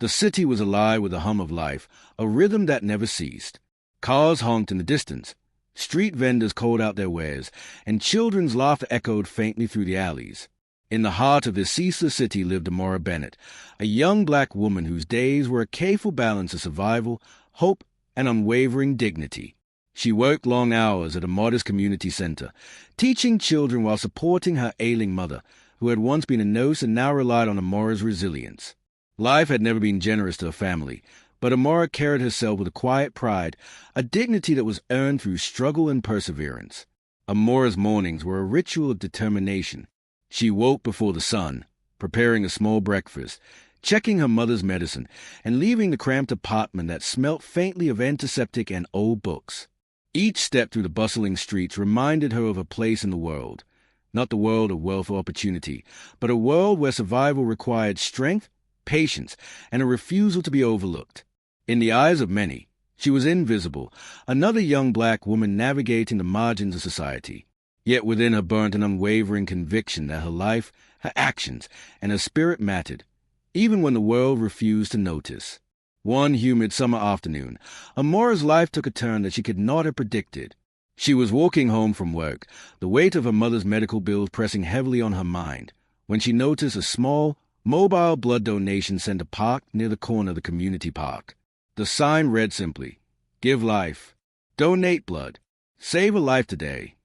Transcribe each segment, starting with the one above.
The city was alive with the hum of life, a rhythm that never ceased. Cars honked in the distance. Street vendors called out their wares, and children's laughter echoed faintly through the alleys. In the heart of this ceaseless city lived Amora Bennett, a young black woman whose days were a careful balance of survival, hope, and unwavering dignity. She worked long hours at a modest community center, teaching children while supporting her ailing mother, who had once been a nurse and now relied on Amora's resilience. Life had never been generous to her family, but Amora carried herself with a quiet pride, a dignity that was earned through struggle and perseverance. Amora's mornings were a ritual of determination. She woke before the sun, preparing a small breakfast, checking her mother's medicine, and leaving the cramped apartment that smelt faintly of antiseptic and old books. Each step through the bustling streets reminded her of a place in the world, not the world of wealth or opportunity, but a world where survival required strength, patience, and a refusal to be overlooked. In the eyes of many, she was invisible, another young black woman navigating the margins of society. Yet within her burnt an unwavering conviction that her life, her actions, and her spirit mattered, even when the world refused to notice. One humid summer afternoon, Amora's life took a turn that she could not have predicted. She was walking home from work, the weight of her mother's medical bills pressing heavily on her mind, when she noticed a small, mobile blood donation center parked near the corner of the community park. The sign read simply, "Give life. Donate blood. Save a life today."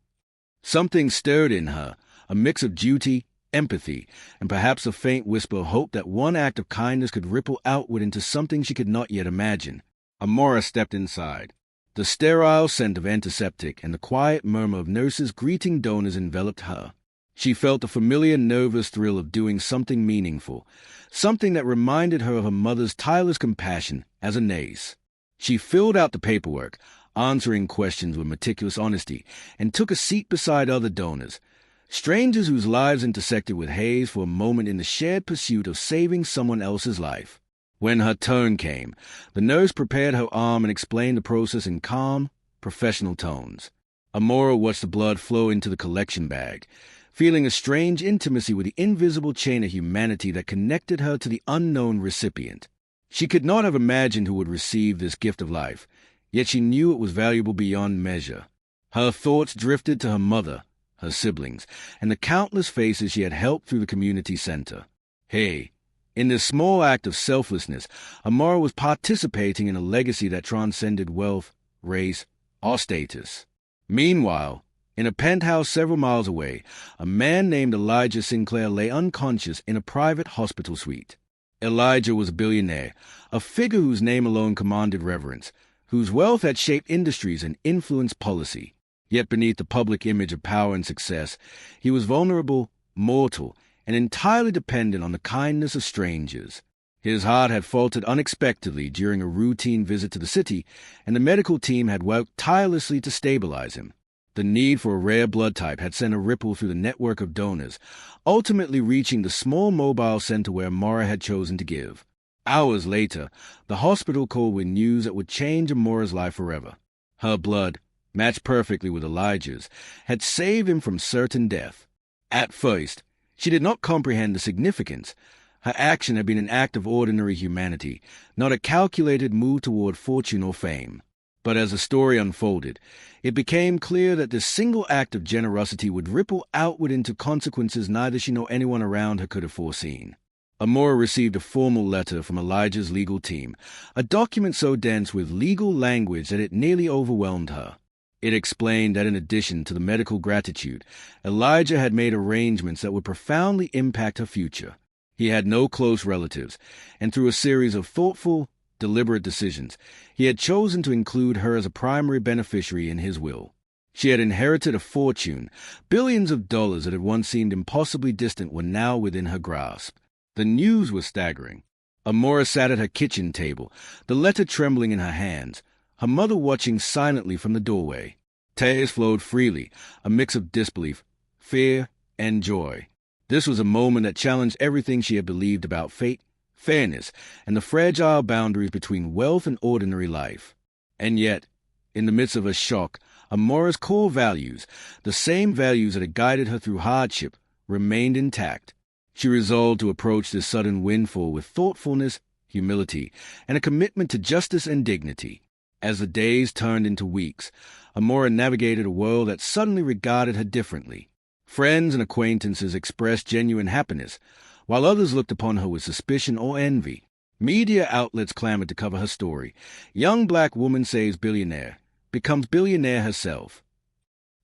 Something stirred in her, a mix of duty, empathy, and perhaps a faint whisper of hope that one act of kindness could ripple outward into something she could not yet imagine. Amora stepped inside. The sterile scent of antiseptic and the quiet murmur of nurses greeting donors enveloped her. She felt the familiar nervous thrill of doing something meaningful, something that reminded her of her mother's tireless compassion as a nurse. She filled out the paperwork, answering questions with meticulous honesty, and took a seat beside other donors, strangers whose lives intersected with haze for a moment in the shared pursuit of saving someone else's life. When her turn came, the nurse prepared her arm and explained the process in calm, professional tones. Amora watched the blood flow into the collection bag, feeling a strange intimacy with the invisible chain of humanity that connected her to the unknown recipient. She could not have imagined who would receive this gift of life, yet she knew it was valuable beyond measure. Her thoughts drifted to her mother, her siblings, and the countless faces she had helped through the community center. Hey, in this small act of selflessness, Amora was participating in a legacy that transcended wealth, race, or status. Meanwhile, in a penthouse several miles away, a man named Elijah Sinclair lay unconscious in a private hospital suite. Elijah was a billionaire, a figure whose name alone commanded reverence, whose wealth had shaped industries and influenced policy. Yet beneath the public image of power and success, he was vulnerable, mortal, and entirely dependent on the kindness of strangers. His heart had faltered unexpectedly during a routine visit to the city, and the medical team had worked tirelessly to stabilize him. The need for a rare blood type had sent a ripple through the network of donors, ultimately reaching the small mobile center where Amora had chosen to give. Hours later, the hospital called with news that would change Amora's life forever. Her blood, matched perfectly with Elijah's, had saved him from certain death. At first, she did not comprehend the significance. Her action had been an act of ordinary humanity, not a calculated move toward fortune or fame. But as the story unfolded, it became clear that this single act of generosity would ripple outward into consequences neither she nor anyone around her could have foreseen. Amora received a formal letter from Elijah's legal team, a document so dense with legal language that it nearly overwhelmed her. It explained that in addition to the medical gratitude, Elijah had made arrangements that would profoundly impact her future. He had no close relatives, and through a series of thoughtful, deliberate decisions, he had chosen to include her as a primary beneficiary in his will. She had inherited a fortune. Billions of dollars that had once seemed impossibly distant were now within her grasp. The news was staggering. Amora sat at her kitchen table, the letter trembling in her hands, her mother watching silently from the doorway. Tears flowed freely, a mix of disbelief, fear, and joy. This was a moment that challenged everything she had believed about fate, fairness, and the fragile boundaries between wealth and ordinary life. And yet, in the midst of her shock, Amora's core values, the same values that had guided her through hardship, remained intact. She resolved to approach this sudden windfall with thoughtfulness humility, and a commitment to justice and dignity. As the days turned into weeks, Amora navigated a world that suddenly regarded her differently. Friends and acquaintances expressed genuine happiness, while others looked upon her with suspicion or envy. Media outlets clamored to cover her story. Young black woman saves billionaire, becomes billionaire herself.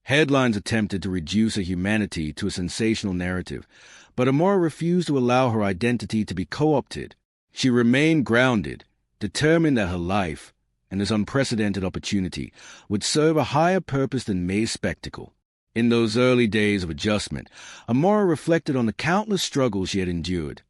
Headlines attempted to reduce her humanity to a sensational narrative, but Amora refused to allow her identity to be co-opted. She remained grounded, determined that her life, and this unprecedented opportunity, would serve a higher purpose than mere spectacle. In those early days of adjustment, Amora reflected on the countless struggles she had endured,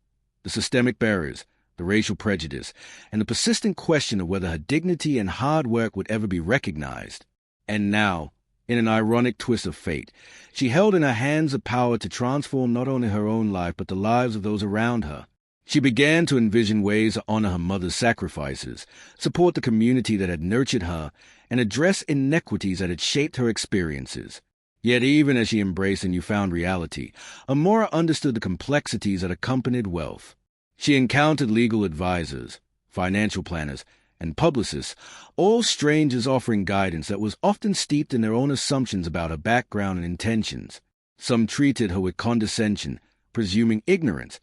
the systemic barriers, the racial prejudice, and the persistent question of whether her dignity and hard work would ever be recognized. And now, in an ironic twist of fate, she held in her hands the power to transform not only her own life but the lives of those around her. She began to envision ways to honor her mother's sacrifices, support the community that had nurtured her, and address inequities that had shaped her experiences. Yet even as she embraced a newfound reality, Amora understood the complexities that accompanied wealth. She encountered legal advisors, financial planners, and publicists, all strangers offering guidance that was often steeped in their own assumptions about her background and intentions. Some treated her with condescension, presuming ignorance.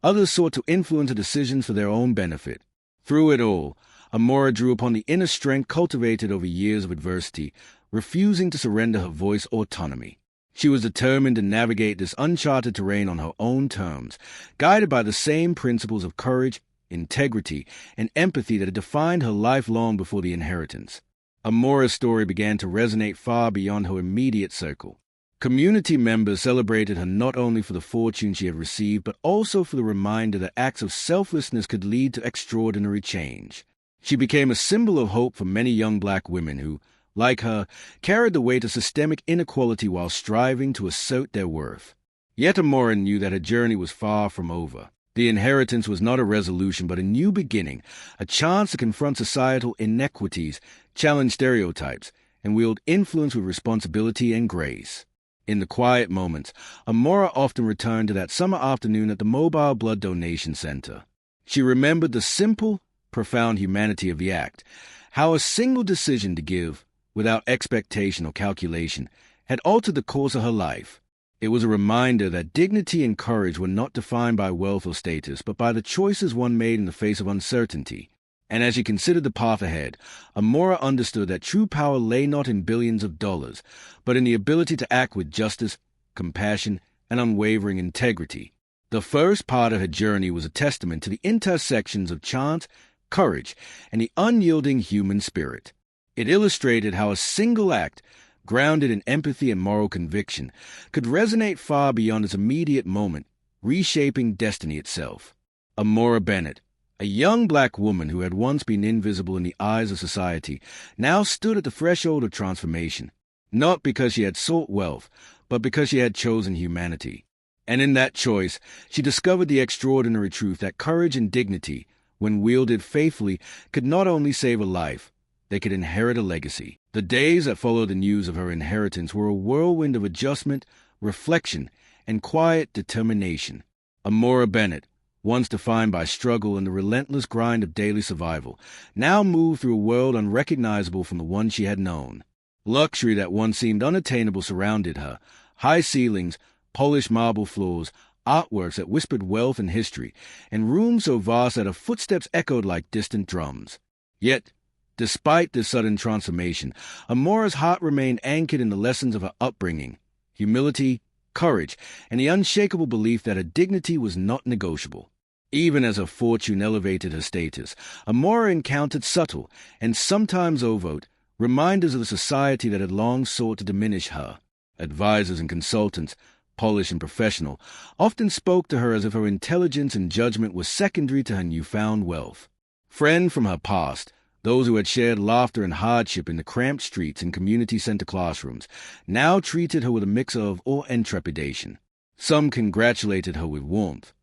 Others sought to influence her decisions for their own benefit. Through it all, Amora drew upon the inner strength cultivated over years of adversity, refusing to surrender her voice or autonomy. She was determined to navigate this uncharted terrain on her own terms, guided by the same principles of courage, integrity, and empathy that had defined her life long before the inheritance. Amora's story began to resonate far beyond her immediate circle. Community members celebrated her not only for the fortune she had received, but also for the reminder that acts of selflessness could lead to extraordinary change. She became a symbol of hope for many young black women who, like her, carried the weight of systemic inequality while striving to assert their worth. Yet Amora knew that her journey was far from over. The inheritance was not a resolution, but a new beginning, a chance to confront societal inequities, challenge stereotypes, and wield influence with responsibility and grace. In the quiet moments, Amora often returned to that summer afternoon at the Mobile Blood Donation Center. She remembered the simple, profound humanity of the act, how a single decision to give, without expectation or calculation, had altered the course of her life. It was a reminder that dignity and courage were not defined by wealth or status, but by the choices one made in the face of uncertainty. And as she considered the path ahead, Amora understood that true power lay not in billions of dollars, but in the ability to act with justice, compassion, and unwavering integrity. The first part of her journey was a testament to the intersections of chance, courage, and the unyielding human spirit. It illustrated how a single act, grounded in empathy and moral conviction, could resonate far beyond its immediate moment, reshaping destiny itself. Amora Bennett, a young black woman who had once been invisible in the eyes of society, now stood at the threshold of transformation, not because she had sought wealth, but because she had chosen humanity. And in that choice, she discovered the extraordinary truth that courage and dignity, when wielded faithfully, could not only save a life, they could inherit a legacy. The days that followed the news of her inheritance were a whirlwind of adjustment, reflection, and quiet determination. Amora Bennett, once defined by struggle and the relentless grind of daily survival, now moved through a world unrecognizable from the one she had known. Luxury that once seemed unattainable surrounded her. High ceilings, polished marble floors, artworks that whispered wealth and history, and rooms so vast that her footsteps echoed like distant drums. Yet, despite this sudden transformation, Amora's heart remained anchored in the lessons of her upbringing, humility, courage, and the unshakable belief that her dignity was not negotiable. Even as her fortune elevated her status, Amora encountered subtle, and sometimes overt, reminders of the society that had long sought to diminish her. Advisors and consultants, polished and professional, often spoke to her as if her intelligence and judgment were secondary to her newfound wealth. Friends from her past, those who had shared laughter and hardship in the cramped streets and community center classrooms, now treated her with a mix of awe and trepidation. Some congratulated her with warmth.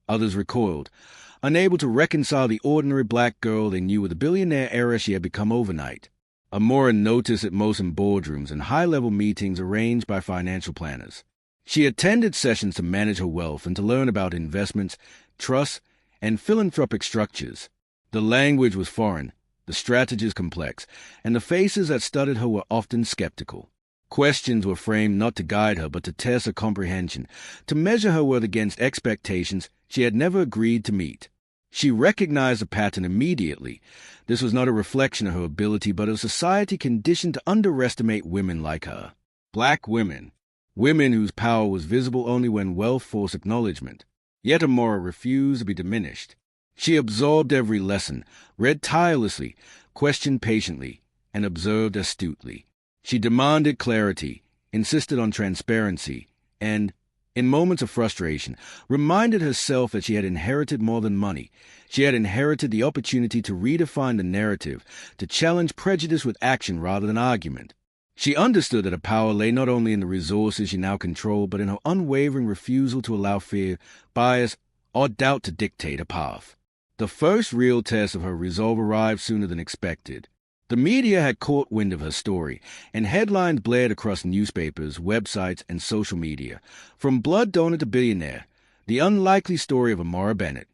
Others recoiled, unable to reconcile the ordinary black girl they knew with the billionaire era she had become overnight. Amora noticed it most in boardrooms and high-level meetings arranged by financial planners. She attended sessions to manage her wealth and to learn about investments, trusts, and philanthropic structures. The language was foreign, the strategies complex, and the faces that studied her were often skeptical. Questions were framed not to guide her but to test her comprehension, to measure her worth against expectations she had never agreed to meet. She recognized the pattern immediately. This was not a reflection of her ability but of a society conditioned to underestimate women like her. Black women. Women whose power was visible only when wealth forced acknowledgement. Yet Amora refused to be diminished. She absorbed every lesson, read tirelessly, questioned patiently, and observed astutely. She demanded clarity, insisted on transparency, and, in moments of frustration, reminded herself that she had inherited more than money. She had inherited the opportunity to redefine the narrative, to challenge prejudice with action rather than argument. She understood that her power lay not only in the resources she now controlled, but in her unwavering refusal to allow fear, bias, or doubt to dictate a path. The first real test of her resolve arrived sooner than expected. The media had caught wind of her story, and headlines blared across newspapers, websites, and social media. From blood donor to billionaire, the unlikely story of Amora Bennett.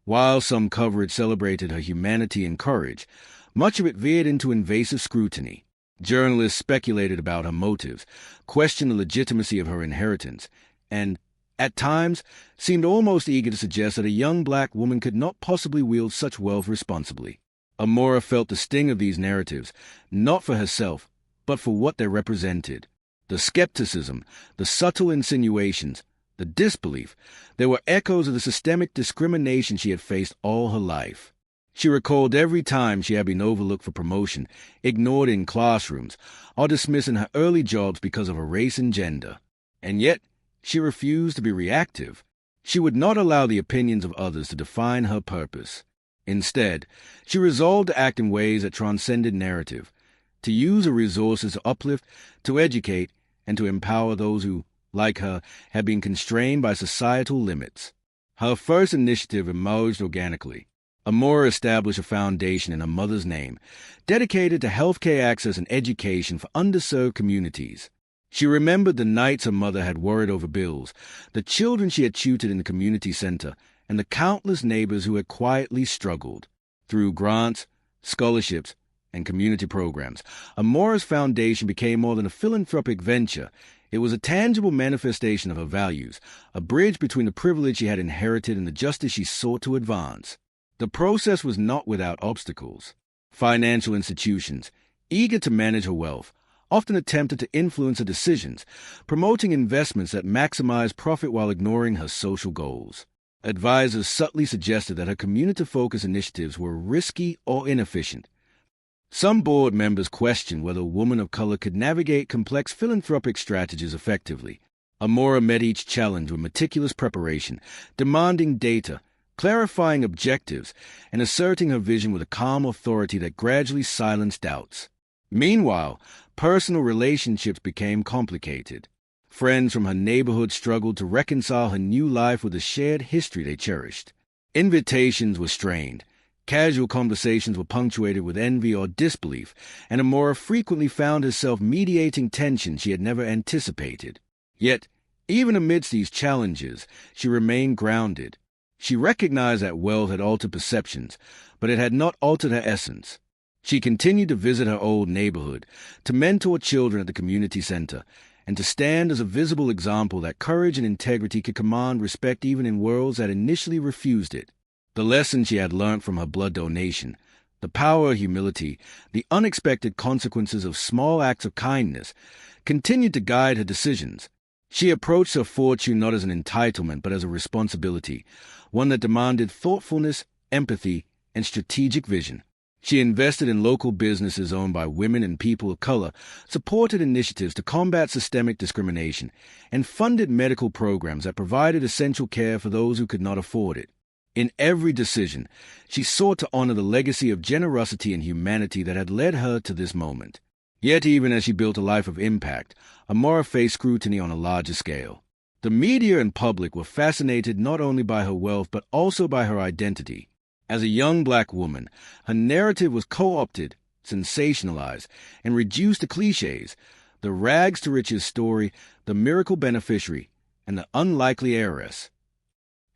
While some coverage celebrated her humanity and courage, much of it veered into invasive scrutiny. Journalists speculated about her motives, questioned the legitimacy of her inheritance, and, at times, seemed almost eager to suggest that a young black woman could not possibly wield such wealth responsibly. Amora felt the sting of these narratives, not for herself, but for what they represented. The skepticism, the subtle insinuations, the disbelief, they were echoes of the systemic discrimination she had faced all her life. She recalled every time she had been overlooked for promotion, ignored in classrooms, or dismissed in her early jobs because of her race and gender. And yet, she refused to be reactive. She would not allow the opinions of others to define her purpose. Instead, she resolved to act in ways that transcended narrative, to use her resources to uplift, to educate, and to empower those who, like her, had been constrained by societal limits. Her first initiative emerged organically. Amora established a foundation in her mother's name, dedicated to healthcare access and education for underserved communities. She remembered the nights her mother had worried over bills, the children she had tutored in the community center, and the countless neighbors who had quietly struggled. Through grants, scholarships, and community programs, Amora's foundation became more than a philanthropic venture. It was a tangible manifestation of her values, a bridge between the privilege she had inherited and the justice she sought to advance. The process was not without obstacles. Financial institutions, eager to manage her wealth, often attempted to influence her decisions, promoting investments that maximized profit while ignoring her social goals. Advisors subtly suggested that her community-focused initiatives were risky or inefficient. Some board members questioned whether a woman of color could navigate complex philanthropic strategies effectively. Amora met each challenge with meticulous preparation, demanding data, clarifying objectives, and asserting her vision with a calm authority that gradually silenced doubts. Meanwhile, personal relationships became complicated. Friends from her neighborhood struggled to reconcile her new life with the shared history they cherished. Invitations were strained. Casual conversations were punctuated with envy or disbelief, and Amora frequently found herself mediating tension she had never anticipated. Yet, even amidst these challenges, she remained grounded. She recognized that wealth had altered perceptions, but it had not altered her essence. She continued to visit her old neighborhood, to mentor children at the community center, and to stand as a visible example that courage and integrity could command respect even in worlds that initially refused it. The lessons she had learned from her blood donation, the power of humility, the unexpected consequences of small acts of kindness, continued to guide her decisions. She approached her fortune not as an entitlement but as a responsibility, one that demanded thoughtfulness, empathy, and strategic vision. She invested in local businesses owned by women and people of color, supported initiatives to combat systemic discrimination, and funded medical programs that provided essential care for those who could not afford it. In every decision, she sought to honor the legacy of generosity and humanity that had led her to this moment. Yet even as she built a life of impact, Amora faced scrutiny on a larger scale. The media and public were fascinated not only by her wealth but also by her identity. As a young black woman, her narrative was co-opted, sensationalized, and reduced to cliches: the rags-to-riches story, the miracle beneficiary, and the unlikely heiress.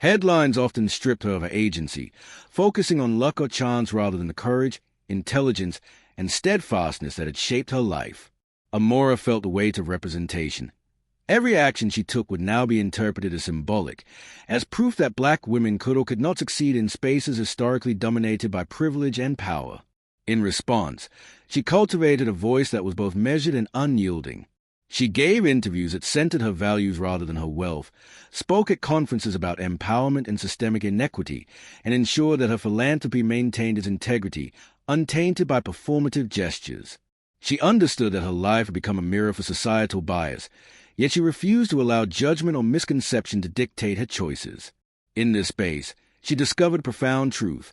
Headlines often stripped her of her agency, focusing on luck or chance rather than the courage, intelligence, and steadfastness that had shaped her life. Amora felt the weight of representation. Every action she took would now be interpreted as symbolic, as proof that black women could or could not succeed in spaces historically dominated by privilege and power. In response, she cultivated a voice that was both measured and unyielding. She gave interviews that centered her values rather than her wealth, spoke at conferences about empowerment and systemic inequity, and ensured that her philanthropy maintained its integrity, untainted by performative gestures. She understood that her life had become a mirror for societal bias, yet she refused to allow judgment or misconception to dictate her choices. In this space, she discovered profound truth.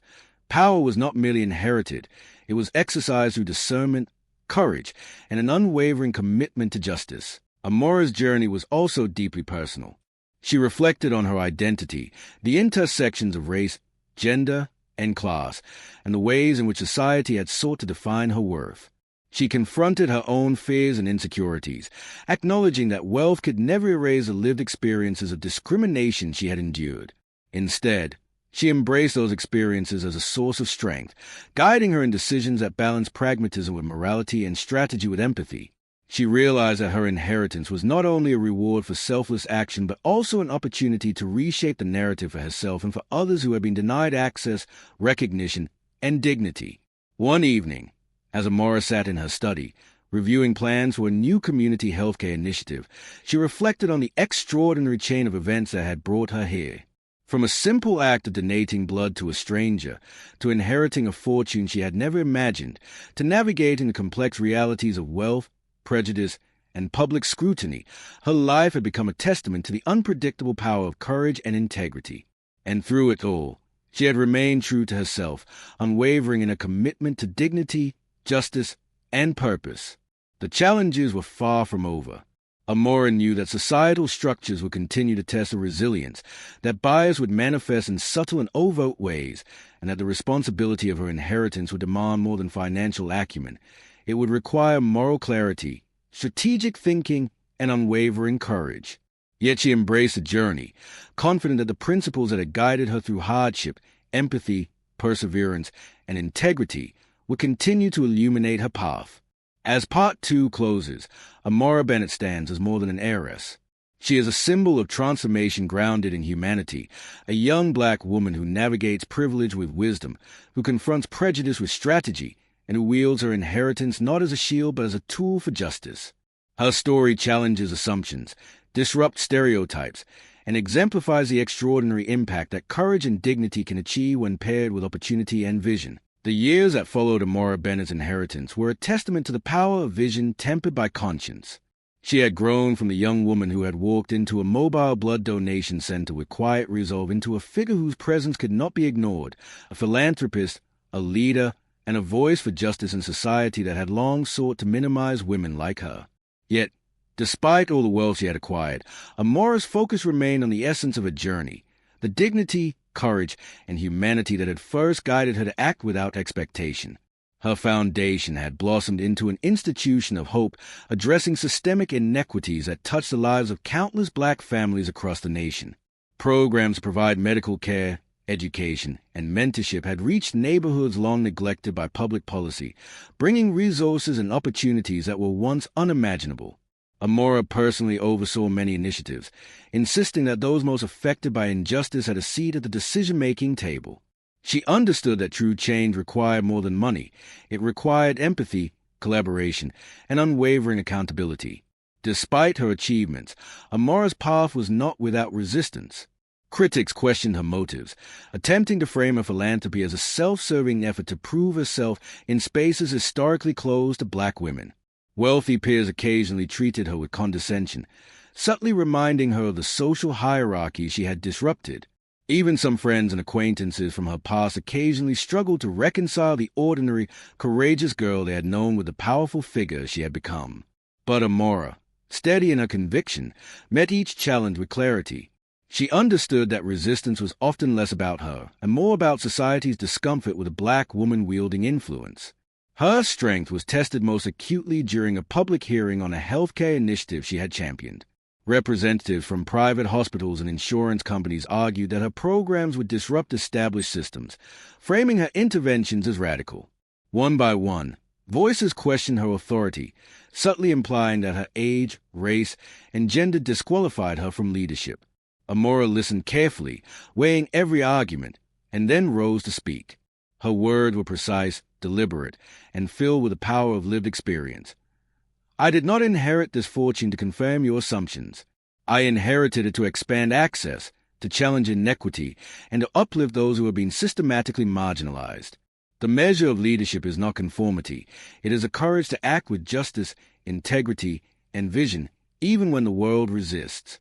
Power was not merely inherited, it was exercised through discernment, courage, and an unwavering commitment to justice. Amora's journey was also deeply personal. She reflected on her identity, the intersections of race, gender, and class, and the ways in which society had sought to define her worth. She confronted her own fears and insecurities, acknowledging that wealth could never erase the lived experiences of discrimination she had endured. Instead, she embraced those experiences as a source of strength, guiding her in decisions that balanced pragmatism with morality and strategy with empathy. She realized that her inheritance was not only a reward for selfless action, but also an opportunity to reshape the narrative for herself and for others who had been denied access, recognition, and dignity. One evening, as Amora sat in her study, reviewing plans for a new community healthcare initiative, she reflected on the extraordinary chain of events that had brought her here. From a simple act of donating blood to a stranger, to inheriting a fortune she had never imagined, to navigating the complex realities of wealth, prejudice, and public scrutiny, her life had become a testament to the unpredictable power of courage and integrity. And through it all, she had remained true to herself, unwavering in her commitment to dignity, justice, and purpose. The challenges were far from over. Amora knew that societal structures would continue to test her resilience, that bias would manifest in subtle and overt ways, and that the responsibility of her inheritance would demand more than financial acumen. It would require moral clarity, strategic thinking, and unwavering courage. Yet she embraced the journey, confident that the principles that had guided her through hardship, empathy, perseverance, and integrity would continue to illuminate her path. As Part 2 closes, Amora Bennett stands as more than an heiress. She is a symbol of transformation grounded in humanity, a young black woman who navigates privilege with wisdom, who confronts prejudice with strategy, and who wields her inheritance not as a shield but as a tool for justice. Her story challenges assumptions, disrupts stereotypes, and exemplifies the extraordinary impact that courage and dignity can achieve when paired with opportunity and vision. The years that followed Amora Bennett's inheritance were a testament to the power of vision tempered by conscience. She had grown from the young woman who had walked into a mobile blood donation center with quiet resolve into a figure whose presence could not be ignored, a philanthropist, a leader, and a voice for justice in society that had long sought to minimize women like her. Yet, despite all the wealth she had acquired, Amora's focus remained on the essence of her journey, the dignity, courage, and humanity that had first guided her to act without expectation. Her foundation had blossomed into an institution of hope, addressing systemic inequities that touched the lives of countless black families across the nation. Programs to provide medical care, education, and mentorship had reached neighborhoods long neglected by public policy, bringing resources and opportunities that were once unimaginable. Amora personally oversaw many initiatives, insisting that those most affected by injustice had a seat at the decision-making table. She understood that true change required more than money. It required empathy, collaboration, and unwavering accountability. Despite her achievements, Amora's path was not without resistance. Critics questioned her motives, attempting to frame her philanthropy as a self-serving effort to prove herself in spaces historically closed to black women. Wealthy peers occasionally treated her with condescension, subtly reminding her of the social hierarchy she had disrupted. Even some friends and acquaintances from her past occasionally struggled to reconcile the ordinary, courageous girl they had known with the powerful figure she had become. But Amora, steady in her conviction, met each challenge with clarity. She understood that resistance was often less about her and more about society's discomfort with a black woman wielding influence. Her strength was tested most acutely during a public hearing on a healthcare initiative she had championed. Representatives from private hospitals and insurance companies argued that her programs would disrupt established systems, framing her interventions as radical. One by one, voices questioned her authority, subtly implying that her age, race, and gender disqualified her from leadership. Amora listened carefully, weighing every argument, and then rose to speak. Her words were precise, deliberate, and filled with the power of lived experience. I did not inherit this fortune to confirm your assumptions. I inherited it to expand access, to challenge inequity, and to uplift those who have been systematically marginalized. The measure of leadership is not conformity. It is a courage to act with justice, integrity, and vision, even when the world resists.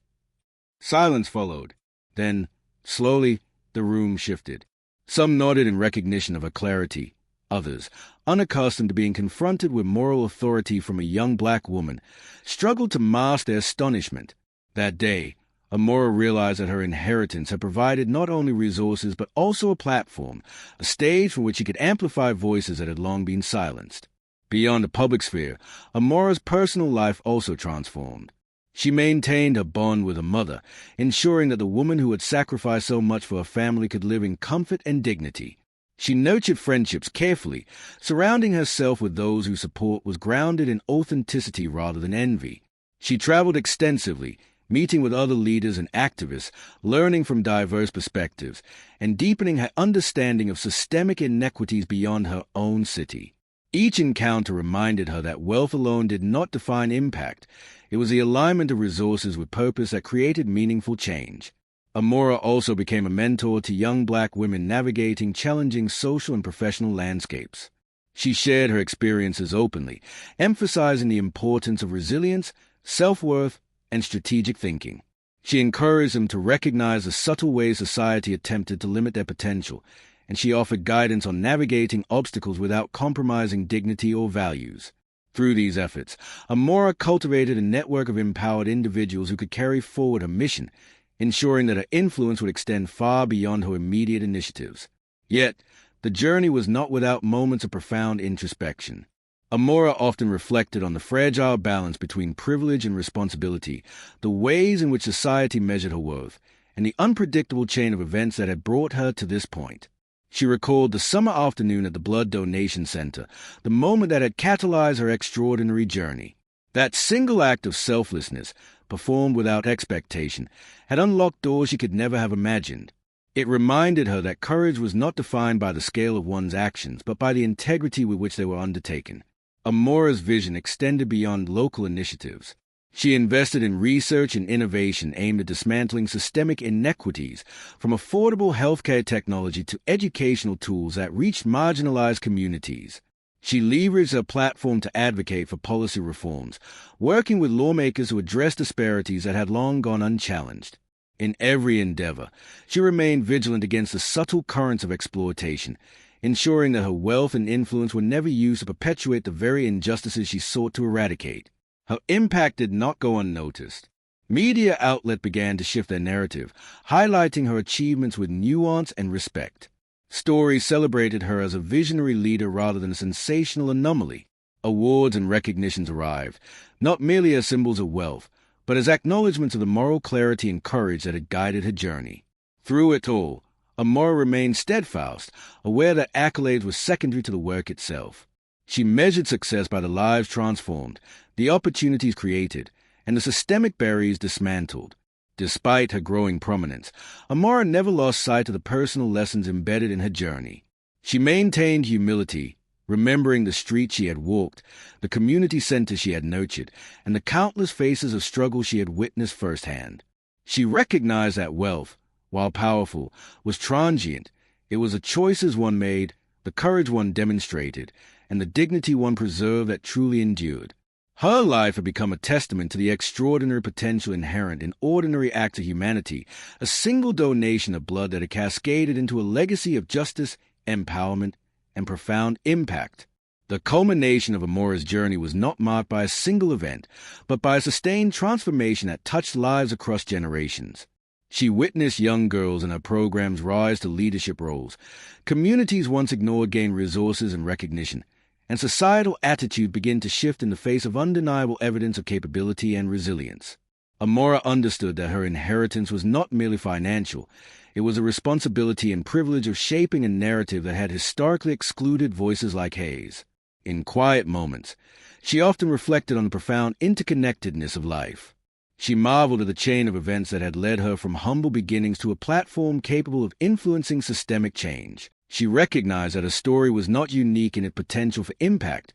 Silence followed. Then, slowly, the room shifted. Some nodded in recognition of her clarity. Others, unaccustomed to being confronted with moral authority from a young black woman, struggled to mask their astonishment. That day, Amora realized that her inheritance had provided not only resources but also a platform, a stage from which she could amplify voices that had long been silenced. Beyond the public sphere, Amora's personal life also transformed. She maintained her bond with her mother, ensuring that the woman who had sacrificed so much for her family could live in comfort and dignity. She nurtured friendships carefully, surrounding herself with those whose support was grounded in authenticity rather than envy. She traveled extensively, meeting with other leaders and activists, learning from diverse perspectives, and deepening her understanding of systemic inequities beyond her own city. Each encounter reminded her that wealth alone did not define impact. It was the alignment of resources with purpose that created meaningful change. Amora also became a mentor to young black women navigating challenging social and professional landscapes. She shared her experiences openly, emphasizing the importance of resilience, self-worth, and strategic thinking. She encouraged them to recognize the subtle ways society attempted to limit their potential, and she offered guidance on navigating obstacles without compromising dignity or values. Through these efforts, Amora cultivated a network of empowered individuals who could carry forward her mission, ensuring that her influence would extend far beyond her immediate initiatives. Yet, the journey was not without moments of profound introspection. Amora often reflected on the fragile balance between privilege and responsibility, the ways in which society measured her worth, and the unpredictable chain of events that had brought her to this point. She recalled the summer afternoon at the Blood Donation Center, the moment that had catalyzed her extraordinary journey. That single act of selflessness, performed without expectation, had unlocked doors she could never have imagined. It reminded her that courage was not defined by the scale of one's actions, but by the integrity with which they were undertaken. Amora's vision extended beyond local initiatives. She invested in research and innovation aimed at dismantling systemic inequities, from affordable healthcare technology to educational tools that reached marginalized communities. She leveraged her platform to advocate for policy reforms, working with lawmakers to address disparities that had long gone unchallenged. In every endeavor, she remained vigilant against the subtle currents of exploitation, ensuring that her wealth and influence were never used to perpetuate the very injustices she sought to eradicate. Her impact did not go unnoticed. Media outlets began to shift their narrative, highlighting her achievements with nuance and respect. Stories celebrated her as a visionary leader rather than a sensational anomaly. Awards and recognitions arrived, not merely as symbols of wealth, but as acknowledgments of the moral clarity and courage that had guided her journey. Through it all, Amora remained steadfast, aware that accolades were secondary to the work itself. She measured success by the lives transformed, the opportunities created, and the systemic barriers dismantled. Despite her growing prominence, Amora never lost sight of the personal lessons embedded in her journey. She maintained humility, remembering the streets she had walked, the community centers she had nurtured, and the countless faces of struggle she had witnessed firsthand. She recognized that wealth, while powerful, was transient. It was the choices one made, the courage one demonstrated, and the dignity one preserved that truly endured. Her life had become a testament to the extraordinary potential inherent in ordinary acts of humanity, a single donation of blood that had cascaded into a legacy of justice, empowerment, and profound impact. The culmination of Amora's journey was not marked by a single event, but by a sustained transformation that touched lives across generations. She witnessed young girls in her programs rise to leadership roles. Communities once ignored gained resources and recognition, and societal attitudes begin to shift in the face of undeniable evidence of capability and resilience. Amora understood that her inheritance was not merely financial. It was a responsibility and privilege of shaping a narrative that had historically excluded voices like Hayes. In quiet moments, she often reflected on the profound interconnectedness of life. She marveled at the chain of events that had led her from humble beginnings to a platform capable of influencing systemic change. She recognized that her story was not unique in its potential for impact.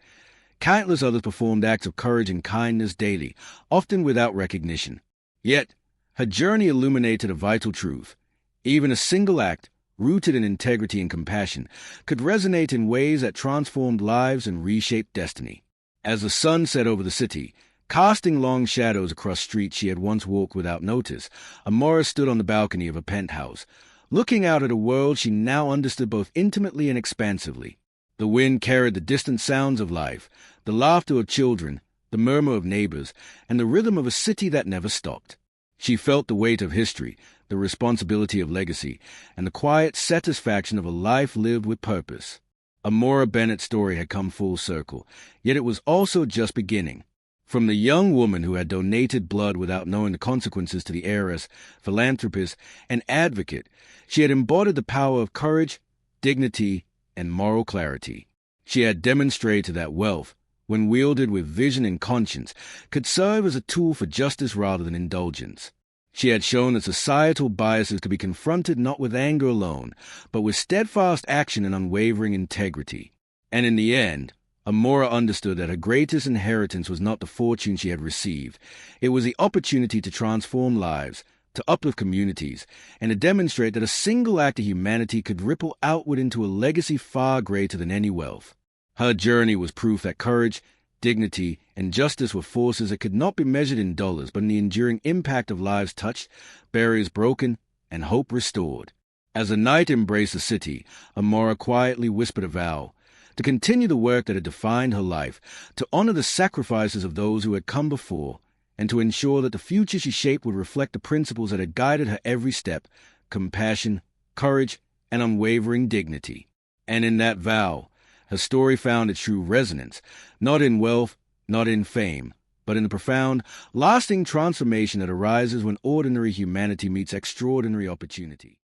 Countless others performed acts of courage and kindness daily, often without recognition. Yet, her journey illuminated a vital truth. Even a single act, rooted in integrity and compassion, could resonate in ways that transformed lives and reshaped destiny. As the sun set over the city, casting long shadows across streets she had once walked without notice, Amora stood on the balcony of a penthouse, looking out at a world she now understood both intimately and expansively. The wind carried the distant sounds of life, the laughter of children, the murmur of neighbors, and the rhythm of a city that never stopped. She felt the weight of history, the responsibility of legacy, and the quiet satisfaction of a life lived with purpose. Amora Bennett's story had come full circle, yet it was also just beginning. From the young woman who had donated blood without knowing the consequences to the heiress, philanthropist, and advocate, she had embodied the power of courage, dignity, and moral clarity. She had demonstrated that wealth, when wielded with vision and conscience, could serve as a tool for justice rather than indulgence. She had shown that societal biases could be confronted not with anger alone, but with steadfast action and unwavering integrity. And in the end, Amora understood that her greatest inheritance was not the fortune she had received. It was the opportunity to transform lives, to uplift communities, and to demonstrate that a single act of humanity could ripple outward into a legacy far greater than any wealth. Her journey was proof that courage, dignity, and justice were forces that could not be measured in dollars, but in the enduring impact of lives touched, barriers broken, and hope restored. As the night embraced the city, Amora quietly whispered a vow to continue the work that had defined her life, to honor the sacrifices of those who had come before, and to ensure that the future she shaped would reflect the principles that had guided her every step: compassion, courage, and unwavering dignity. And in that vow, her story found its true resonance, not in wealth, not in fame, but in the profound, lasting transformation that arises when ordinary humanity meets extraordinary opportunity.